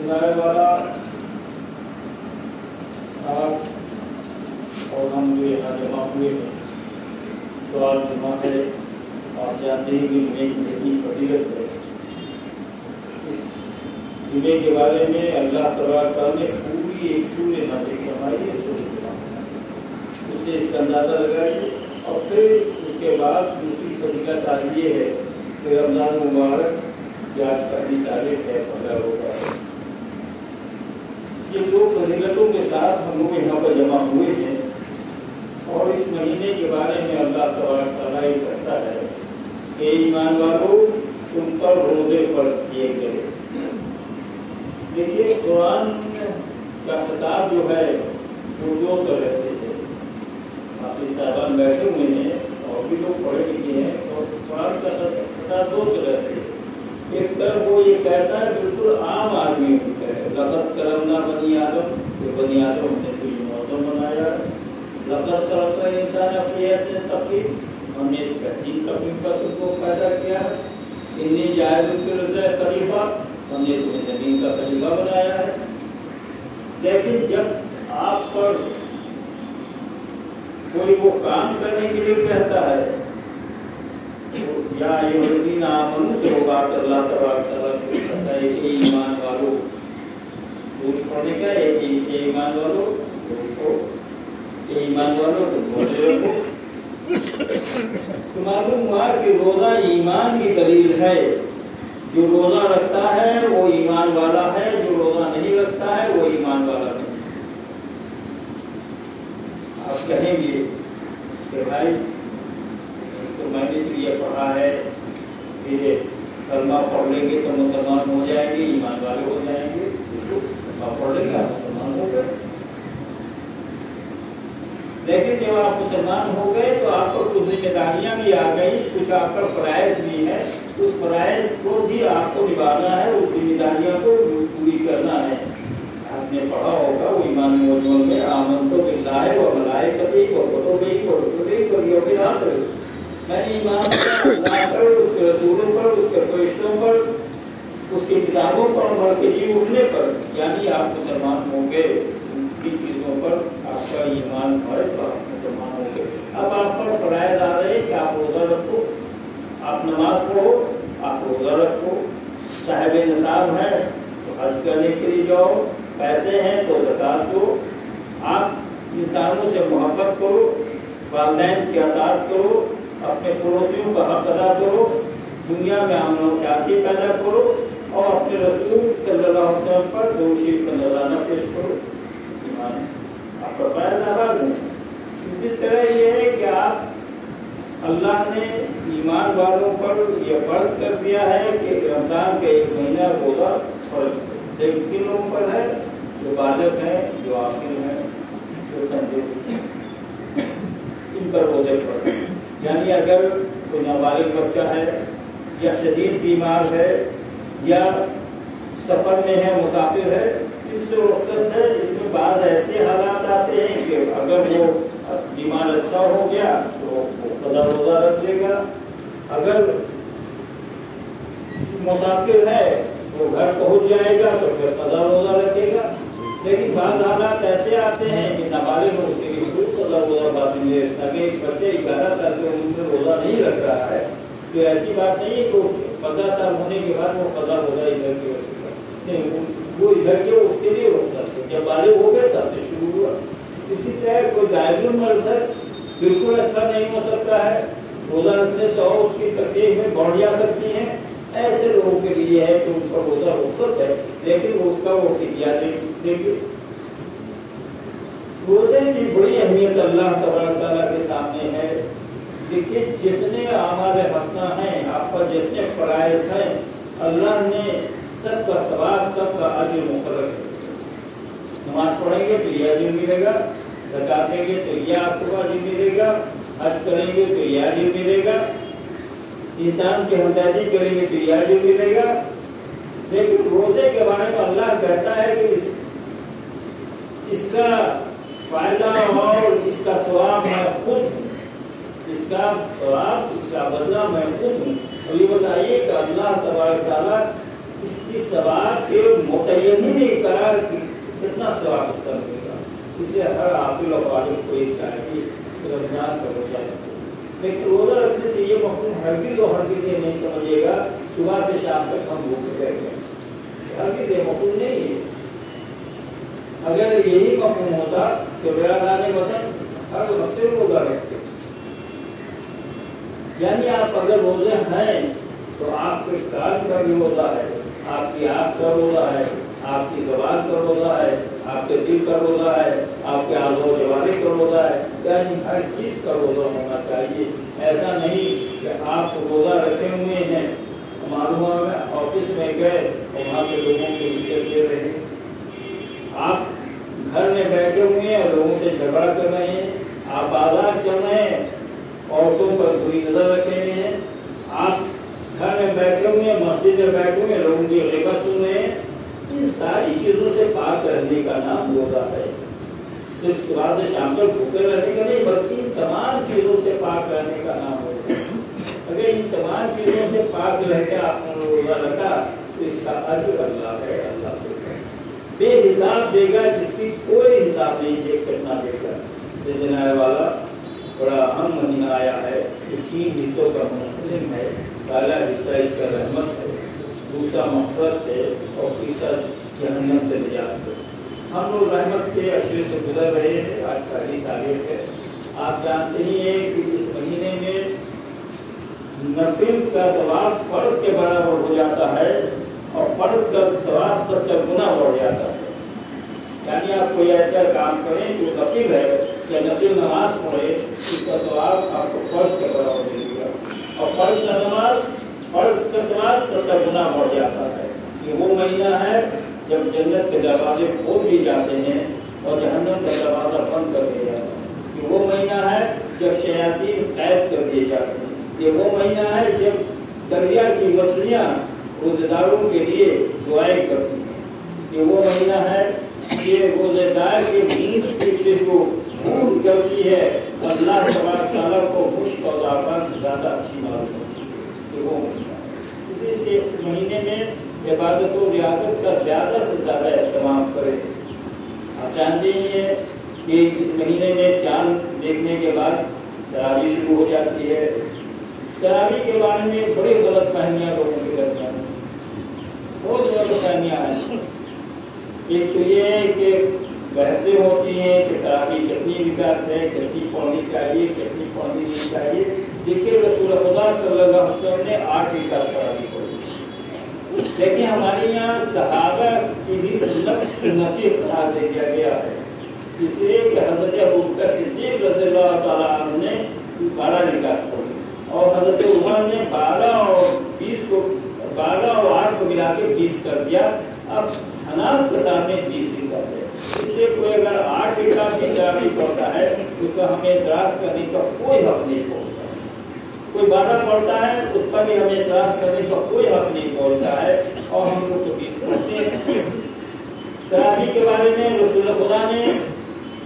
सुनाने वाला आप और हम जो यहाँ जमा हुए हैं, तो आज जमा है, आप जानते हैं कि जुमे की कितनी फजीलत है। इस जुमे के बारे में अल्लाह तबारक व तआला ने पूरी एक सूरह नाज़िल फरमाई है, उससे इसका अंदाज़ा लगाइए। और फिर उसके बाद दूसरी फजीलत आ ये है कि रमज़ान मुबारक की आज पहली तारीख है, 15 होगा। ये दो फजीलतों के साथ हम लोग यहाँ पर जमा हुए हैं और इस महीने के बारे में अल्लाह तबारक व तआला ये कहता है कि ईमान वालों, तुम पर रोज़े फर्ज किए गए। देखिए, कुरान का खिताब जो है वो दो तरह से है। आप इस साहबान बैठे हुए हैं और भी लोग पढ़े लिखे हैं, और कुरान का खिताब दो तरह से है। एक तरफ वो ये कहता है बिल्कुल आम आदमी को है, लक़द करमना बनी आदम, तो बनी आदम ने तो ये मौसम बनाया। लक़द खलक़ना इंसान फी अहसन तक़वीम, हमने बेहतरीन तक़वीम पर तुमको पैदा किया। इन्नी जाइलुन फिल अर्ज़ि खलीफा, हमने तुम्हें ज़मीन का खलीफा बनाया है। लेकिन जब आप पर कोई वो काम करने के लिए कहता है, तो या युज़ीना आमनु से वो बात अल्लाह तबारक व तआला को कहता है कि ईमान वालों, दूर पढ़ने का एक ईमान वालों, उसको ईमान वालों को रखो। तो मालूम हुआ कि रोज़ा ईमान की दलील है। जो रोज़ा रखता है वो ईमान वाला है, जो रोज़ा नहीं रखता है वो ईमान वाला नहीं। आप कहेंगे कि भाई तो मैंने तो ये पढ़ा है कि कलमा पढ़ लेंगे तो मुसलमान हो जाएंगे, ईमान वाले हो जाएंगे। कलमा पढ़ लेंगे आप मुसलमान हो गए। लेकिन जब आप मुसलमान हो गए तो आप पर कुछ जिम्मेदारियां भी आ गई, कुछ आप पर फराइज भी है। उस फराइज को भी आपको निभाना है, उस जिम्मेदारियों को पूरी करना है। आपने पढ़ा होगा वो ईमान मौजूद में आमनतु बिल्लाहि व मलाइकतिही व कुतुबिही व रुसुलिही व यौमिल आखिर। मैं ईमान अल्लाह पर, उसके रसूलों पर, उसके फरिश्तों पर, उसकी किताबों पर मर के जी उठने पर, यानी आप मुसलमान होंगे। उनकी चीज़ों पर आपका ईमान है तो आप मुसलमान होंगे। अब आप पर फराइज आ रहे कि आप रोज़ा रखो, आप नमाज पढ़ो, आप रोज़ा रखो, साहिब निसाब है तो हज करने के लिए जाओ, पैसे हैं तो ज़कात दो, आप इंसानों से मोहब्बत करो, वालिदैन की अताअत करो, अपने पड़ोसियों का हक अदा करो, दुनिया में अमन और शांति पैदा करो और अपने रसूल सल्लल्लाहु अलैहि वसल्लम पर दोषी का नजराना पेश करो। ईमान आपका फर्ज अदा है। इसी तरह ये है कि आप अल्लाह ने ईमान वालों पर यह फ़र्ज कर दिया है कि रमज़ान का एक महीना रोज़ा फ़र्ज है। लेकिन किन लोगों पर है? जो बालिग़ हैं, जो आक़िल हैं, जो तंदुरुस्त हैं, इन पर रोज़े फ़र्ज है। यानी अगर कोई नाबालिग बच्चा है या शदीद बीमार है या सफ़र में है, मुसाफिर है, इससे रुख़्सत है। इसमें बाज़ ऐसे हालात आते हैं कि अगर वो बीमार अच्छा हो गया तो वो कदा रोज़ा रख लेगा। अगर मुसाफिर है वो घर पहुंच जाएगा तो फिर कदा रोज़ा रखेगा। लेकिन बाज़ हालात ऐसे आते हैं कि नाबालिग लोग उसके लिए खुद कदा रोज़ा बांधेंगे। अगर एक बच्चे 11 साल के उम्र में रोज़ा नहीं रख रहा है तो ऐसी बात नहीं है तो 15 साल होने के बाद वो कदा रोज़ा इधर के नहीं, वो इधर के उसके लिए रोकता है। जब बालिग हो गए तब से शुरू हुआ। इसी तरह कोई दायरुल मर्ज़ है, बिल्कुल अच्छा नहीं हो सकता है, रोज़ा रखने से और उसकी तकलीफ में बढ़ जा सकती हैं, ऐसे लोगों के लिए है कि उनका रोज़ा रुख़्सत है, लेकिन उसका वो फिदिया देंगे। रोज़े की बड़ी अहमियत अल्लाह तबारक व तआला के सामने है। देखिए, जितने आमाल हसना हैं, आप पर जितने फ़राइज़ हैं, अल्लाह ने सबका सवाब, सबका अजर मुक़र्रर किया। नमाज पढ़ेंगे तो यह अजर मिलेगा, ज़कात देंगे तो यह आपको अजर मिलेगा, हज करेंगे तो यह अजर मिलेगा, इंसान की हमदर्दी करेंगे तो यह अजर मिलेगा। लेकिन रोज़े के बारे में अल्लाह कहता है कि इसका फ़ायदा और इसका सवाब मैं खुद, इसका सवाब, इसका बदला मैं खुद हूँ। और ये बताइए कि अल्लाह तबारक व तआला اس کی ثواب کے متعین ہی نہیں کرا کہ کتنا ثواب اس کا ملے گا. اسے ہر عاقل اور بالغ کو یہ چاہیے کہ رمضان کا روزہ رکھے. لیکن روزہ رکھنے سے یہ مفہوم ہرگز اور ہرگز یہ نہیں سمجھے گا صبح سے شام تک ہم بھوکے رہ گئے. ہرگز یہ مفہوم نہیں ہے. اگر یہی مفہوم ہوتا تو برادران وطن ہر ہفتے روزہ رکھتے. یعنی آپ اگر روزے ہیں تو آپ کے کاج کا بھی روزہ ہے, آپ کی آنکھ کا روزہ ہے, آپ کی زبان کا روزہ ہے, آپ کے دل کا روزہ ہے, آپ کے اعضاء و جوارح کا روزہ ہے. یعنی ہر چیز کا روزہ ہونا چاہیے. ایسا نہیں کہ آپ روزہ رکھے ہوئے ہیں, معلوم ہے آفس میں گئے اور وہاں سے لوگوں سے ذکر دے رہے ہیں, آپ گھر میں بیٹھے ہوئے ہیں اور لوگوں سے جھگڑا کر رہے ہیں, آپ بازار چل رہے ہیں, عورتوں پر بری نظر رکھے ہوئے ہیں, آپ گھر میں بیٹھے ہوئے ہیں, مسجد میں بیٹھے ہوئے ہیں, لوگوں کی غیبت سن رہے ہیں. ان ساری چیزوں سے پاک رہنے کا نام روزہ ہے. صرف صبح سے شام تک بھوکے رہنے کا نہیں, بلکہ ان تمام چیزوں سے پاک رہنے کا نام ہوتا ہے. اگر ان تمام چیزوں سے پاک رہ کے آپ نے روزہ رکھا تو اس کا اجر اللہ ہے, اللہ سے بے حساب دے گا, جس کی کوئی حساب نہیں ہے. کتنا دے گا. جناب والا بڑا اہم مہینہ آیا ہے, 3 حصوں کا منقسم ہے. پہلا حصہ اس کا رحمت ہے, دوسرا مغفرت ہے, اور تیسرا جہنم سے نجات ہے. ہم لوگ رحمت کے عشرے سے گزر رہے ہیں. آج پہلی تاریخ ہے. آپ جانتے ہی ہیں کہ اس مہینے میں نفل کا ثواب فرض کے برابر ہو جاتا ہے, اور فرض کا ثواب 70 گنا بڑھ جاتا ہے. یعنی آپ کوئی ایسا کام کریں جو نفل ہے, یا نفل نماز پڑھے, اس کا ثواب آپ کو فرض کے برابر ملے گا, اور فرض کا نماز فرض کا ثواب 70 گنا بڑھ جاتا ہے. یہ وہ مہینہ ہے جب جنت کے دروازے کھول دیے جاتے ہیں اور جہنم کا دروازہ بند کر دیا جاتا ہے. یہ وہ مہینہ ہے جب شیاطین قید کر دیے جاتے ہیں. یہ وہ مہینہ ہے جب دریا کی مچھلیاں روزے داروں کے لیے دعائیں کرتی ہیں. یہ وہ مہینہ ہے کہ روزے دار کے نیند سے جو خون کرتی ہے اللہ تبارک تعالیٰ کو مشک اور زعفران سے زیادہ اچھی معلوم ہوتی ہے. یہ وہ مہینہ ہے. اسی سے مہینے میں عبادت و ریاضت کا زیادہ سے زیادہ اہتمام کریں. آپ جانتے ہیں کہ اس مہینے میں چاند دیکھنے کے بعد تراویح شروع ہو جاتی ہے. تراویح کے بارے میں بڑی غلط فہمیاں لوگوں کے درمیان ہیں, بہت غلط فہمیاں ہیں. ایک تو یہ ہے کہ بحثیں ہوتی ہیں کہ تراویح کتنی رکعت ہے, کتنی پڑھنی چاہیے, کتنی پڑھنی نہیں چاہیے. دیکھیے رسول خدا صلی اللہ علیہ وسلم نے 8 رکعت تراویح پڑھی, لیکن ہمارے یہاں صحابہ کی بھی سنتی قرار دے دیا گیا ہے. اس لیے کہ حضرت ابوبکر صدیق رضی اللہ تعالیٰ عنہ نے 12 رکعت پڑھی, اور حضرت عمر نے 12 اور 8 کو ملا کے 20 کر دیا. اب حناف کے سامنے 20 رکعت ہے. اس سے کوئی اگر 8 رکعت بھی تراویح پڑھتا ہے تو اس کا ہمیں اعتراض کرنے کا کوئی حق نہیں پہنچتا. کوئی 12 پڑھتا ہے اس پر بھی ہمیں اعتراض کرنے کا کوئی حق نہیں پہنچتا ہے, اور ہم لوگ تو 20 پڑھتے ہیں. تراویح کے بارے میں رسول خدا نے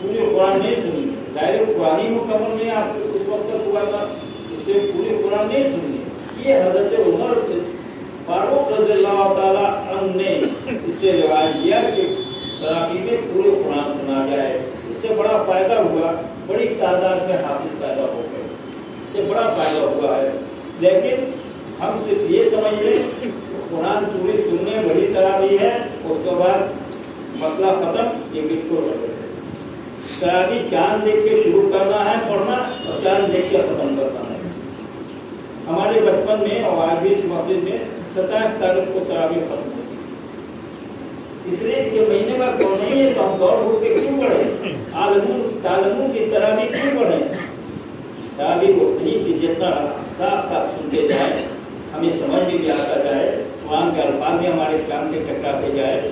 پورے قرآن نہیں سنی. ظاہر قرآن ہی مکمل نہیں آپ اس وقت تک ہوا تھا, اس سے پورے قرآن نہیں سنی. یہ حضرت عمر سے فاروق رضی اللہ تعالیٰ عنہ نے اس سے روایت کیا کہ تراویح میں پورے قرآن سنا جائے. اس سے بڑا فائدہ ہوا, بڑی تعداد میں حافظ پیدا ہو گئے, اس سے بڑا فائدہ ہوا ہے. لیکن ہم صرف یہ سمجھ لیں کہ قرآن پوری سننے بڑی تراویح ہے, اس کے بعد مسئلہ ختم. یہ بالکل غلط ہے. تراویح چاند دیکھ کے شروع کرنا ہے پڑھنا, اور چاند دیکھ کے ختم کرنا ہے. ہمارے بچپن میں اور آج بھی اس مسجد میں 27 تاریخ کو تراویح ختم ہوتی ہے. اس لیے کہ مہینے کا کون نہیں ہے تو ہم دور ہو کے کیوں پڑھیں, تعلموں کی تراویح کیوں پڑھیں. تراویح کو نہیں کہ جتنا صاف سنتے جائیں, ہمیں سمجھ میں بھی آتا جائے, قرآن کے الفاظ بھی ہمارے کان سے ٹکراتے جائے.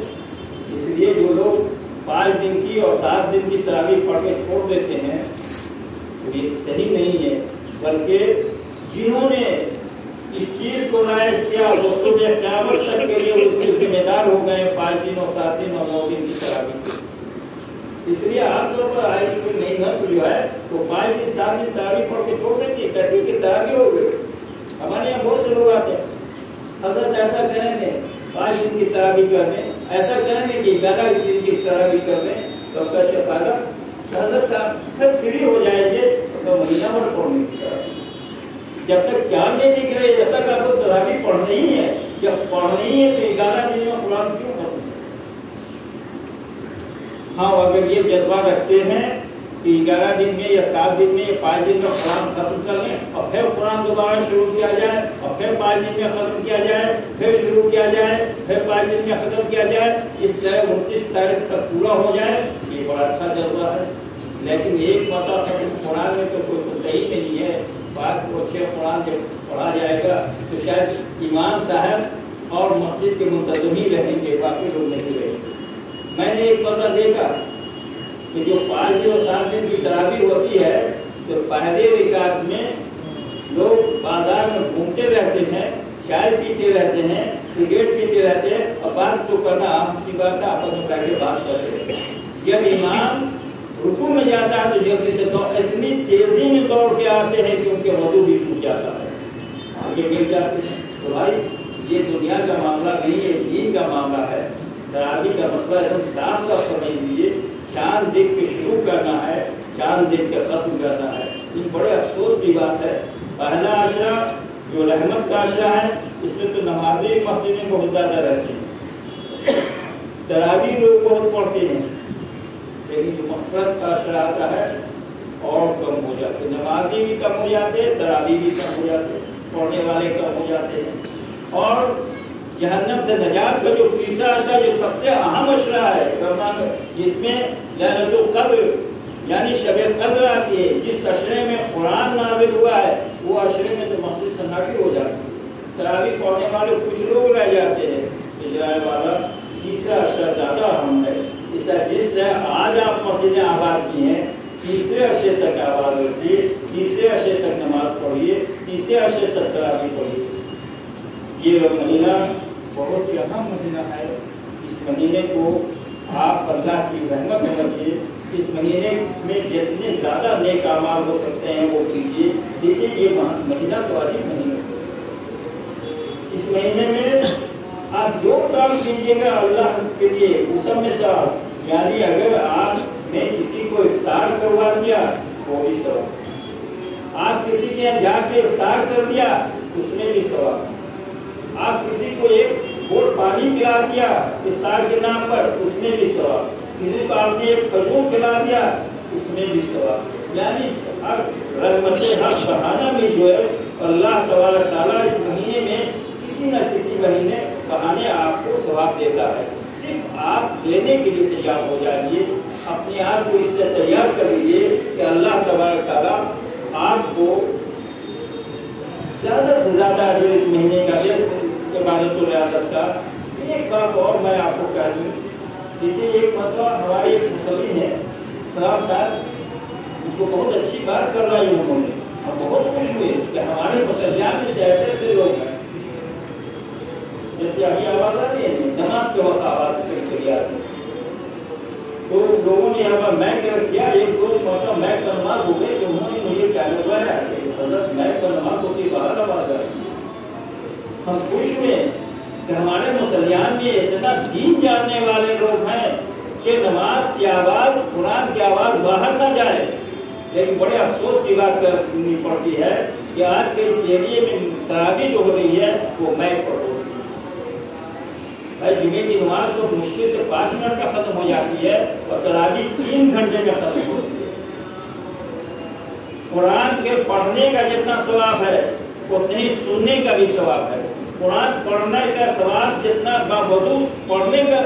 اس لیے جو لوگ 5 دن کی اور 7 دن کی تراویح پڑھ کے چھوڑ دیتے ہیں تو یہ صحیح نہیں ہے. بلکہ جنہوں نے اس چیز کو نائز کیا وہ صبح قیامت تک کے لیے اس کے ذمہ دار ہو گئے 5 دن اور 7 دن اور 9 دن کی تراویح. اس لیے آپ لوگ پر آئی کوئی نئی نسل جو ہے تو 5 دن 7 دن تراویح پڑھ کے چھوڑ دیتی ہے, کہتی کہ تراویح ہو گئی. ہمارے یہاں بہت سے لوگ آتے ہیں, حضرت ایسا کہیں گے 5 दिन की तरावी कर लें, ऐसा करेंगे कि 11 दिन की तरावी कर लें तो कैसे फायदा। हजरत साहब फिर फ्री हो जाएंगे तो महीना भर पढ़ने की तरावी, जब तक चाँद नहीं दिख रहे जब तक आपको तरावी पढ़नी ही है। जब पढ़नी ही है तो 11 दिन में कुरान क्यों पढ़ना। हाँ, अगर ये जज्बा रखते हैं कि 11 दिन में या 7 दिन में या 5 दिन में कुरान खत्म कर लें और फिर कुरान दोबारा शुरू किया जाए और फिर 5 दिन में ख़त्म किया जाए, फिर शुरू किया जाए, फिर 5 दिन में ख़त्म किया जाए, इस तरह 29 तारीख तक पूरा हो जाए, ये बड़ा अच्छा जज्बा है। लेकिन एक पता कुरान में तो कोई सुनता ही नहीं है। बात को अच्छे कुरान जब पढ़ा जाएगा तो शायद इमाम साहब और मस्जिद के मुंतज़िम ही रहेंगे, बाकी लोग नहीं रहेंगे। मैंने एक पता देखा कि जो 5 दिन और 7 दिन की तरावी होती है तो पहले रिकात में लोग बाजार में घूमते रहते हैं, चाय पीते रहते हैं, सिगरेट पीते रहते हैं और बात तो करना आम सी बात है, आपस में बैठ के बात करते हैं। जब इमाम रुकू में जाता है तो जल्दी से इतनी तेजी में दौड़ के आते हैं कि उनके वजू भी टूट जाता है, आगे गिर जाते हैं। तो भाई ये दुनिया का मामला नहीं है, दीन का मामला है। तरावी का मसला एकदम साफ साफ समझ लीजिए। चाँद देख के शुरू करना है, चाँद देख के खत्म करना है। ये बड़े अफसोस की बात है। पहला आशरा जो रहमत का आशरा है इसमें तो नमाजी मस्जिद में बहुत ज़्यादा रहते हैं, तरावी लोग बहुत पढ़ते हैं, लेकिन जो मफरत का आशरा आता है और कम हो जाते, नमाजी भी कम हो जाते, तरावी भी कम हो जाते, पढ़ने वाले कम हो जाते हैं। और जहन्नम से नजात का जो तीसरा अशरा जो सबसे अहम अशरा है जिसमें लैलतुल क़द्र यानी शब क़द्र आती है, जिस अशरे में कुरान नाज़िल हुआ है वो अशरे में तो मस्जिद सन्नाटी हो जाती है, तरावी पढ़ने वाले कुछ लोग रह जाते हैं। इजराइल वाला तीसरा अशरा ज़्यादा अहम है। जिस तरह आज आप मस्जिदें आबाद की हैं, तीसरे अशरे तक आबाद रखिए, तीसरे अशरे तक नमाज पढ़िए, तीसरे अशरे तक तरावी पढ़िए। ये महीना बहुत ही अहम महीना है। इस महीने को आप अल्लाह की रहमत समझिए। इस महीने में जितने ज़्यादा नेक अमाल हो सकते हैं वो कीजिए। देखिए ये महीना तो अजीब महीना है। इस महीने में आप जो काम कीजिएगा अल्लाह के लिए उस सब में सवाब, यानी अगर आपने किसी को इफ्तार करवा दिया वो भी सवाब, आप किसी के यहाँ जाके इफ्तार कर दिया उसमें भी सवाब, आप किसी को एक घोट पानी पिला दिया इफ्तार के नाम पर उसमें भी सवाब, किसी को आपने एक खजूर खिला दिया उसमें भी सवाब। यानी रहमत हक बहाना भी जो है अल्लाह तबारक तआला इस महीने में किसी न किसी महीने बहाने आपको सवाब देता है। सिर्फ आप लेने के लिए तैयार हो जाइए, अपने आप को इस तरह तैयार कर लीजिए कि अल्लाह तबारक तआला आपको ज़्यादा से ज़्यादा जो इस महीने का इबादत हो रहा सकता। एक बात और मैं आपको कह दूँ, देखिए एक मतलब हमारे एक मुसल्ली है साहब उनको बहुत अच्छी बात कर रहा है उन्होंने, हम बहुत खुश हुए कि हमारे मुसल्लियान में से ऐसे ऐसे लोग हैं। जैसे अभी आवाज़ आ रही है नमाज के वक्त आवाज़ करी आती है, तो लोगों ने यहाँ पर मैं किया, एक दो मतलब मैं का नमाज हो गई तो उन्होंने मुझे क्या लगवाया हज़रत मैं का नमाज होती बाहर आवाज़ आ रही। हम खुश हुए कि हमारे मुसल्लियान में इतना दीन जानने वाले लोग हैं कि नमाज की आवाज़ कुरान की आवाज़ बाहर ना जाए। लेकिन बड़े अफसोस की बात करनी पड़ती है कि आज के इस एरिए में तरावी जो हो रही है वो मैक पर हो रही है। भाई जुमे की नमाज तो मुश्किल से 5 मिनट का ख़त्म हो जाती है और तरावी 3 घंटे में ख़त्म होती है। कुरान के पढ़ने का जितना सवाब है उतने ही सुनने का भी सवाब है। कुरान पढ़ने का सवाब जितना बावजूद पढ़ने का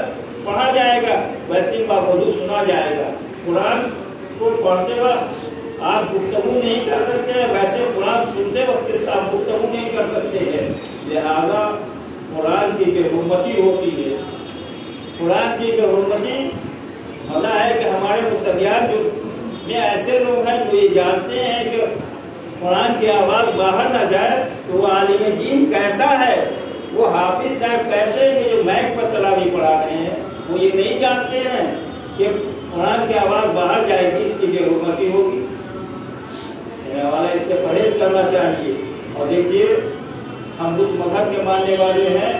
पढ़ा जाएगा वैसे बावजूद सुना जाएगा। कुरान को पढ़ते वक्त आप गुफ्तगू नहीं कर सकते हैं, वैसे कुरान सुनते वक्त आप गुफ्तगू नहीं कर सकते हैं। लिहाजा कुरान की बेहुरमती होती है। कुरान की बेहुरमती भला है कि हमारे मुसल्लियान जो में ऐसे लोग हैं जो ये जानते हैं कि कुरान की आवाज़ बाहर ना जाए तो वो आलिम दीन कैसा है, वो हाफिज साहब कैसे हैं जो मैक पर तरावी पढ़ा रहे हैं, वो ये नहीं जानते हैं कि कुरान की आवाज़ बाहर जाएगी, इसकी बेहुरमती होगी। वाला इससे परहेज करना चाहिए। और देखिए हम उस मजहब के मानने वाले हैं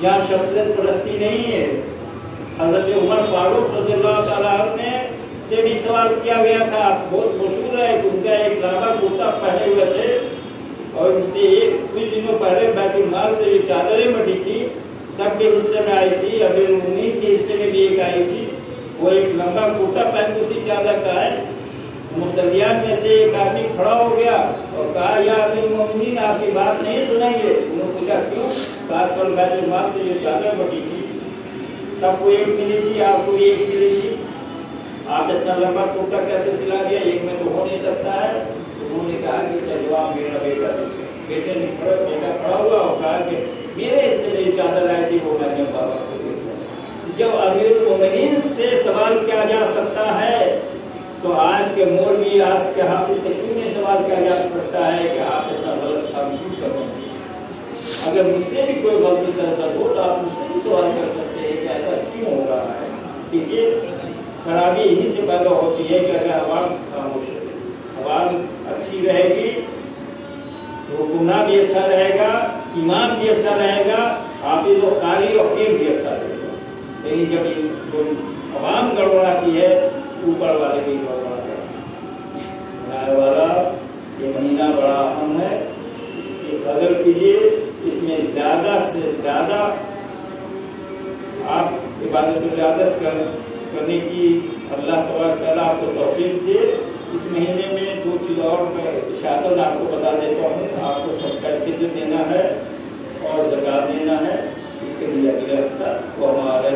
जहाँ शख्सियत परस्ती नहीं है। हज़रत उमर फारूक रज़ी अल्लाह ताला अन्हु से भी सवाल किया गया था, बहुत मशहूर है, उनका एक लावा कुर्ता पहने हुए थे और उससे कुछ दिनों पहले बैतुल माल से भी चादरें बटी थी, सबके हिस्से में आई थी, अमीर उम्मीद के हिस्से में भी एक आई थी। वो एक लंबा कुर्ता पहन उसी चादर का है। मुसल्लियान में से एक आदमी खड़ा हो गया और कहा, या अमीर उम्मीद आपकी बात नहीं सुनेंगे। उन्होंने पूछा क्यों? कहा कल बैतुल माल से जो चादर बटी थी सबको एक मिली थी, आपको भी एक मिली थी, आप इतना लंबा कुर्ता कैसे सिला दिया? एक में तो हो नहीं सकता है। उन्होंने कहा कि सर जवाब मेरा बेटे ने खड़ा हुआ और कहा कि मेरे हिस्से में चादर आई थी वो मैंने बाबा को दे दिया। जब अमीरुल मोमिनीन से सवाल किया जा सकता है तो आज के मौलवी, आज के हाफिज से क्यों नहीं सवाल किया जा सकता है कि आप इतना गलत काम क्यों कर रहे हैं? अगर मुझसे भी कोई गलती सरदर्द हो तो आप मुझसे भी सवाल कर सकते हैं कि ऐसा क्यों हो रहा है। देखिए खराबी यहीं से पैदा होती है कि अगर अवाम खामोश है, अवाम अच्छी रहेगी तो हुक्मरान भी अच्छा रहेगा, इमाम भी अच्छा रहेगा, हाफिज और कारी और पीर भी अच्छा रहेगा। लेकिन जब अवाम गड़बड़ाती है ऊपर वाले भी गड़बड़ाते हैं। वाला ये महीना बड़ा अहम है, इसकी कदर कीजिए, इसमें ज़्यादा से ज़्यादा आप इबादत करने की अल्लाह तआला आपको तौफीक दे। इस महीने में 2 चीज़ और मैं इशारतन आपको बता देता हूँ। आपको सदका फित्र देना है और ज़कात देना है। इसके लिए अगले हफ्ता वो हमारा